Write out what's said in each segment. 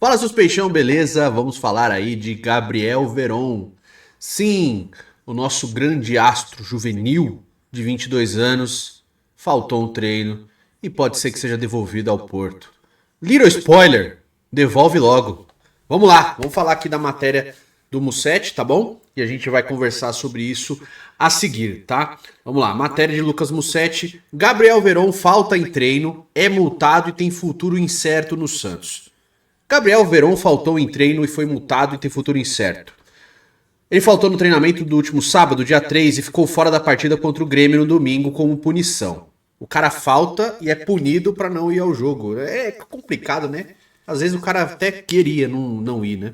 Fala, seus peixão, beleza? Vamos falar aí de Gabriel Veron. Sim, o nosso grande astro juvenil de 22 anos faltou um treino e pode ser que seja devolvido ao Porto. Little spoiler, devolve logo. Vamos lá, vamos falar aqui da matéria do Musetti, tá bom? E a gente vai conversar sobre isso a seguir, tá? Vamos lá, matéria de Lucas Musetti. Gabriel Veron falta em treino, é multado e tem futuro incerto no Santos. Gabriel Veron faltou em treino e foi multado e tem futuro incerto. Ele faltou no treinamento do último sábado, dia 3, e ficou fora da partida contra o Grêmio no domingo como punição. O cara falta e é punido pra não ir ao jogo. É complicado, né? Às vezes o cara até queria não ir, né?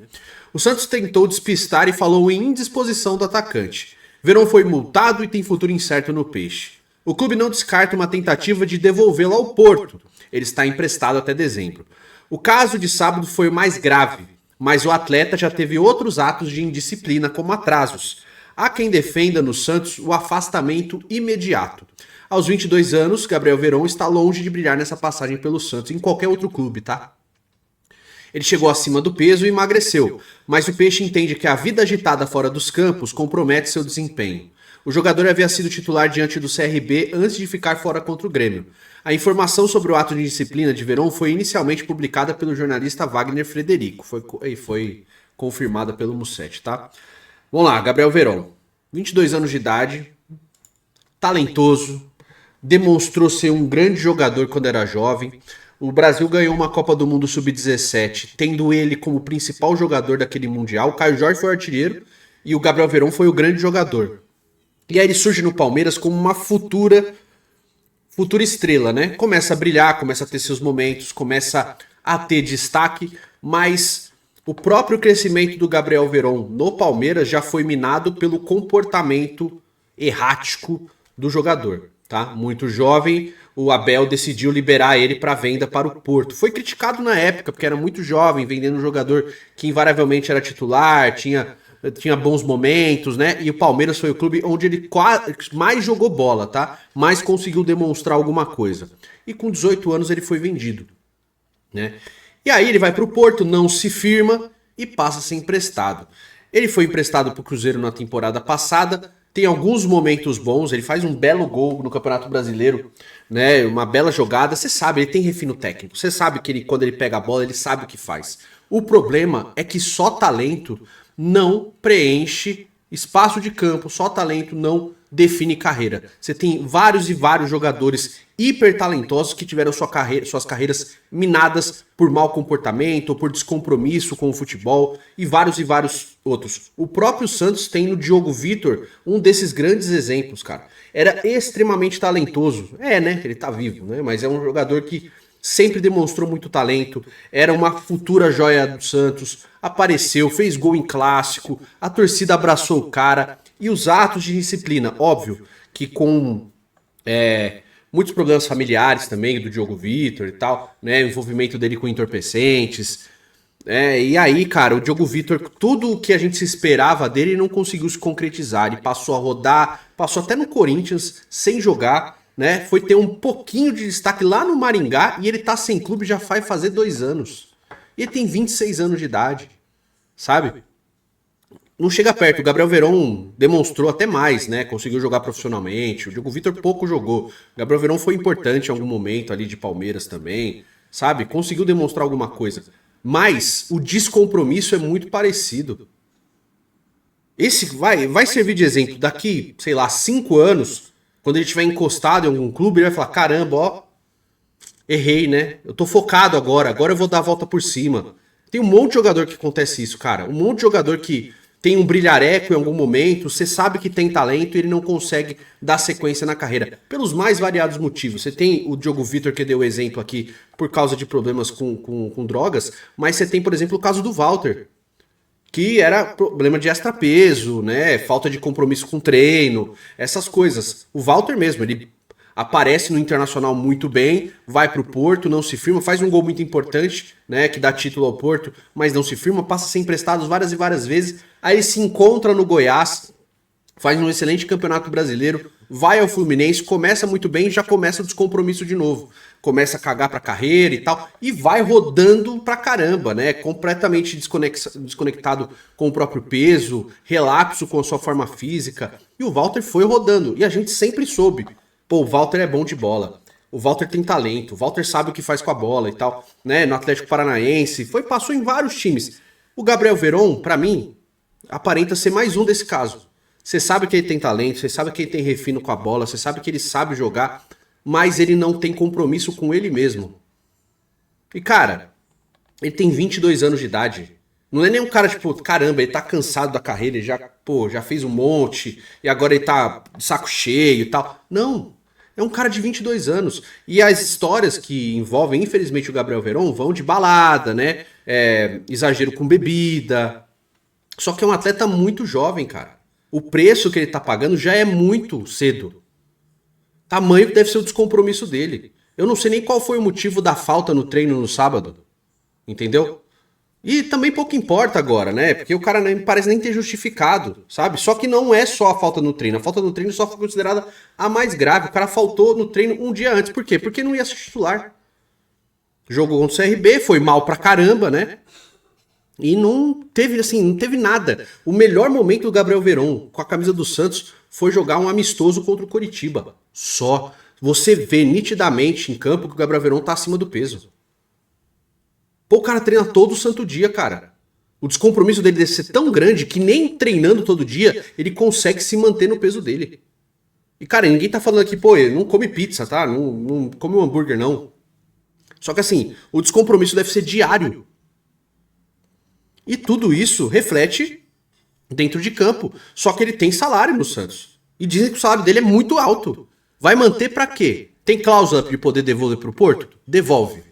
O Santos tentou despistar e falou em indisposição do atacante. Veron foi multado e tem futuro incerto no Peixe. O clube não descarta uma tentativa de devolvê-lo ao Porto. Ele está emprestado até dezembro. O caso de sábado foi o mais grave, mas o atleta já teve outros atos de indisciplina, como atrasos. Há quem defenda no Santos o afastamento imediato. Aos 22 anos, Gabriel Veron está longe de brilhar nessa passagem pelo Santos, em qualquer outro clube, tá? Ele chegou acima do peso e emagreceu, mas o Peixe entende que a vida agitada fora dos campos compromete seu desempenho. O jogador havia sido titular diante do CRB antes de ficar fora contra o Grêmio. A informação sobre o ato de indisciplina de Veron foi inicialmente publicada pelo jornalista Wagner Frederico. Foi confirmada pelo Musetti, tá? Vamos lá, Gabriel Veron. 22 anos de idade, talentoso, demonstrou ser um grande jogador quando era jovem. O Brasil ganhou uma Copa do Mundo Sub-17, tendo ele como principal jogador daquele Mundial. O Caio Jorge foi o artilheiro e o Gabriel Veron foi o grande jogador. E aí ele surge no Palmeiras como uma futura estrela, né? Começa a brilhar, começa a ter seus momentos, começa a ter destaque, mas o próprio crescimento do Gabriel Veron no Palmeiras já foi minado pelo comportamento errático do jogador, tá? Muito jovem, o Abel decidiu liberar ele para venda para o Porto. Foi criticado na época, porque era muito jovem, vendendo um jogador que invariavelmente era titular, tinha bons momentos, né? E o Palmeiras foi o clube onde ele mais jogou bola, tá? Mais conseguiu demonstrar alguma coisa. E com 18 anos ele foi vendido, né? E aí ele vai pro Porto, não se firma e passa a ser emprestado. Ele foi emprestado pro Cruzeiro na temporada passada, tem alguns momentos bons, ele faz um belo gol no Campeonato Brasileiro, né? Uma bela jogada, você sabe, ele tem refino técnico, você sabe que quando ele pega a bola, ele sabe o que faz. O problema é que só talento não preenche espaço de campo, só talento não define carreira. Você tem vários e vários jogadores hiper talentosos que tiveram suas carreiras minadas por mau comportamento ou por descompromisso com o futebol e vários outros. O próprio Santos tem no Diogo Vitor um desses grandes exemplos, cara. Era extremamente talentoso. Né? Ele tá vivo, né? Mas é um jogador que sempre demonstrou muito talento, era uma futura joia do Santos, apareceu, fez gol em clássico, a torcida abraçou o cara, e os atos de disciplina, óbvio, que com muitos problemas familiares também, do Diogo Vitor e tal, né, o envolvimento dele com entorpecentes, e aí, cara, o Diogo Vitor, tudo o que a gente se esperava dele, não conseguiu se concretizar, ele passou a rodar, passou até no Corinthians, sem jogar, né, foi ter um pouquinho de destaque lá no Maringá e ele tá sem clube já vai fazer 2 anos. E ele tem 26 anos de idade, sabe? Não chega perto. O Gabriel Veron demonstrou até mais, né? Conseguiu jogar profissionalmente. O Diogo Vitor pouco jogou. O Gabriel Veron foi importante em algum momento ali de Palmeiras também, sabe? Conseguiu demonstrar alguma coisa. Mas o descompromisso é muito parecido. Esse vai servir de exemplo. Daqui, sei lá, 5 anos... Quando ele estiver encostado em algum clube, ele vai falar, caramba, ó, errei, né? Eu tô focado agora eu vou dar a volta por cima. Tem um monte de jogador que acontece isso, cara. Um monte de jogador que tem um brilhareco em algum momento, você sabe que tem talento e ele não consegue dar sequência na carreira. Pelos mais variados motivos. Você tem o Diogo Vitor, que deu o exemplo aqui, por causa de problemas com drogas, mas você tem, por exemplo, o caso do Walter, que era problema de extrapeso, né? Falta de compromisso com treino, essas coisas. O Walter mesmo, ele aparece no Internacional muito bem, vai pro Porto, não se firma, faz um gol muito importante, né? Que dá título ao Porto, mas não se firma, passa a ser emprestado várias e várias vezes. Aí ele se encontra no Goiás, faz um excelente campeonato brasileiro, vai ao Fluminense, começa muito bem e já começa o descompromisso de novo. começa a cagar pra carreira e tal, e vai rodando pra caramba, né? Completamente desconectado com o próprio peso, relapso com a sua forma física. E o Walter foi rodando, e a gente sempre soube, pô, o Walter é bom de bola. O Walter tem talento, o Walter sabe o que faz com a bola e tal, né? No Atlético Paranaense, passou em vários times. O Gabriel Veron, pra mim, aparenta ser mais um desse caso. Você sabe que ele tem talento, você sabe que ele tem refino com a bola, você sabe que ele sabe jogar, mas ele não tem compromisso com ele mesmo. E cara, ele tem 22 anos de idade. Não é nem um cara tipo, caramba, ele tá cansado da carreira, ele já fez um monte, e agora ele tá de saco cheio e tal. Não, é um cara de 22 anos. E as histórias que envolvem, infelizmente, o Gabriel Veron vão de balada, né? Exagero com bebida. Só que é um atleta muito jovem, cara. O preço que ele tá pagando já é muito cedo. Tamanho que deve ser o descompromisso dele. Eu não sei nem qual foi o motivo da falta no treino no sábado. Entendeu? E também pouco importa agora, né? Porque o cara nem parece nem ter justificado, sabe? Só que não é só a falta no treino. A falta no treino só foi considerada a mais grave. O cara faltou no treino um dia antes. Por quê? Porque não ia ser titular. Jogou contra o CRB, foi mal pra caramba, né? E não teve nada. O melhor momento do Gabriel Veron com a camisa do Santos foi jogar um amistoso contra o Coritiba. Só. Você vê nitidamente em campo que o Gabriel Veron tá acima do peso. Pô, o cara treina todo santo dia, cara. O descompromisso dele deve ser tão grande que nem treinando todo dia ele consegue se manter no peso dele. E, cara, ninguém tá falando aqui, pô, ele não come pizza, tá? Não come um hambúrguer, não. Só que assim, o descompromisso deve ser diário. E tudo isso reflete dentro de campo. Só que ele tem salário no Santos. E dizem que o salário dele é muito alto. Vai manter pra quê? Tem cláusula de poder devolver pro Porto? Devolve.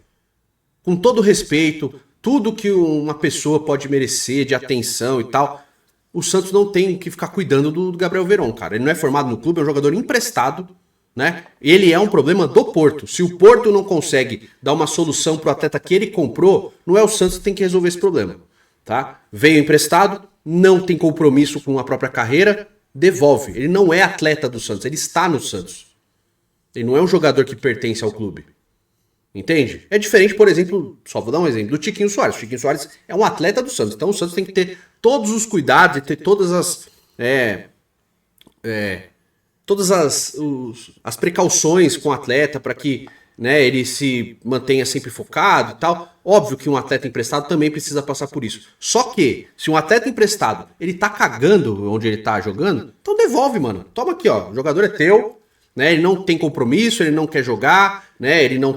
Com todo respeito, tudo que uma pessoa pode merecer de atenção e tal, o Santos não tem que ficar cuidando do Gabriel Veron, cara. Ele não é formado no clube, é um jogador emprestado, né? Ele é um problema do Porto. Se o Porto não consegue dar uma solução pro atleta que ele comprou, não é o Santos que tem que resolver esse problema, tá? Veio emprestado, não tem compromisso com a própria carreira, devolve. Ele não é atleta do Santos, ele está no Santos. Ele não é um jogador que pertence ao clube. Entende? É diferente, por exemplo, só vou dar um exemplo, do Tiquinho Soares. O Tiquinho Soares é um atleta do Santos, então o Santos tem que ter todos os cuidados e ter todas as precauções com o atleta para que, né, ele se mantenha sempre focado e tal. Óbvio que um atleta emprestado também precisa passar por isso. Só que, se um atleta emprestado, ele tá cagando onde ele tá jogando, então devolve, mano. Toma aqui, ó, o jogador é teu. Né, ele não tem compromisso, ele não quer jogar, né, ele não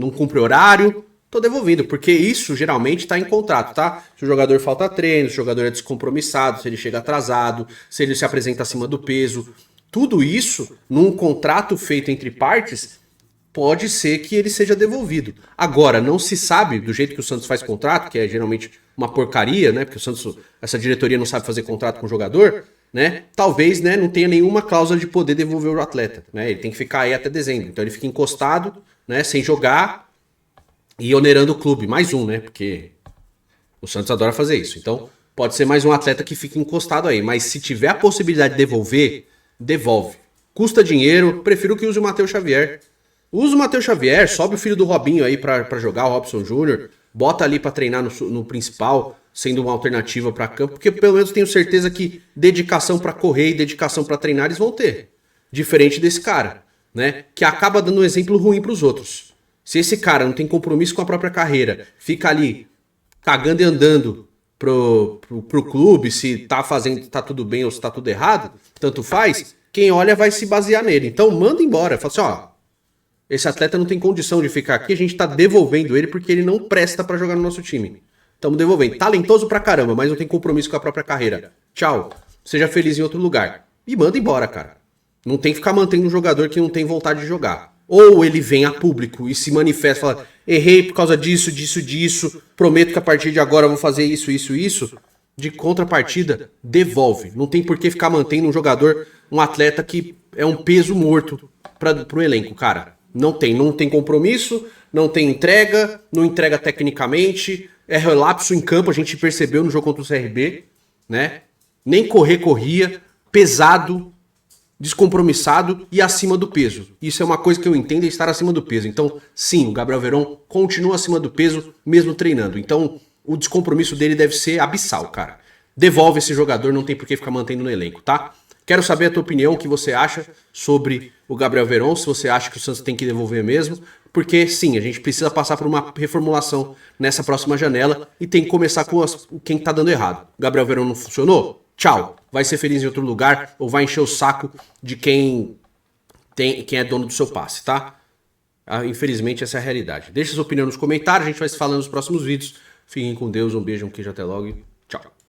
cumpre horário, tô devolvendo, porque isso geralmente está em contrato, tá? Se o jogador falta treino, se o jogador é descompromissado, se ele chega atrasado, se ele se apresenta acima do peso, tudo isso, num contrato feito entre partes, pode ser que ele seja devolvido. Agora, não se sabe, do jeito que o Santos faz contrato, que é geralmente uma porcaria, né, porque o Santos, essa diretoria não sabe fazer contrato com o jogador, né? Talvez, né, não tenha nenhuma cláusula de poder devolver o atleta, né? Ele tem que ficar aí até dezembro. Então ele fica encostado, né, sem jogar e onerando o clube. Mais um, né? Porque o Santos adora fazer isso. Então pode ser mais um atleta que fica encostado aí. Mas se tiver a possibilidade de devolver, devolve. Custa dinheiro, prefiro que use o Matheus Xavier. Usa o Matheus Xavier, sobe o filho do Robinho aí pra jogar, o Robson Júnior. Bota ali pra treinar no principal, sendo uma alternativa para campo, porque pelo menos tenho certeza que dedicação para correr e dedicação para treinar eles vão ter. Diferente desse cara, né? Que acaba dando um exemplo ruim para os outros. Se esse cara não tem compromisso com a própria carreira, fica ali cagando e andando pro clube, se tá fazendo, tá tudo bem ou se tá tudo errado, tanto faz, quem olha vai se basear nele. Então manda embora, fala assim, ó, esse atleta não tem condição de ficar aqui, a gente tá devolvendo ele porque ele não presta para jogar no nosso time. Estamos devolvendo. Talentoso pra caramba, mas não tem compromisso com a própria carreira. Tchau. Seja feliz em outro lugar. E manda embora, cara. Não tem que ficar mantendo um jogador que não tem vontade de jogar. Ou ele vem a público e se manifesta, fala, errei por causa disso, disso, prometo que a partir de agora eu vou fazer isso. De contrapartida, devolve. Não tem por que ficar mantendo um jogador, um atleta que é um peso morto pro elenco, cara. Não tem compromisso, não tem entrega, não entrega tecnicamente, é relapso em campo, a gente percebeu no jogo contra o CRB, né? Nem corria, pesado, descompromissado e acima do peso. Isso é uma coisa que eu entendo, é estar acima do peso. Então, sim, o Gabriel Veron continua acima do peso, mesmo treinando. Então, o descompromisso dele deve ser abissal, cara. Devolve esse jogador, não tem por que ficar mantendo no elenco, tá? Quero saber a tua opinião, o que você acha sobre o Gabriel Veron, se você acha que o Santos tem que devolver mesmo, porque sim, a gente precisa passar por uma reformulação nessa próxima janela e tem que começar com quem tá dando errado. O Gabriel Veron não funcionou? Tchau. Vai ser feliz em outro lugar ou vai encher o saco de quem é dono do seu passe, tá? Infelizmente essa é a realidade. Deixa sua opinião nos comentários, a gente vai se falando nos próximos vídeos. Fiquem com Deus, um beijo, um queijo, até logo.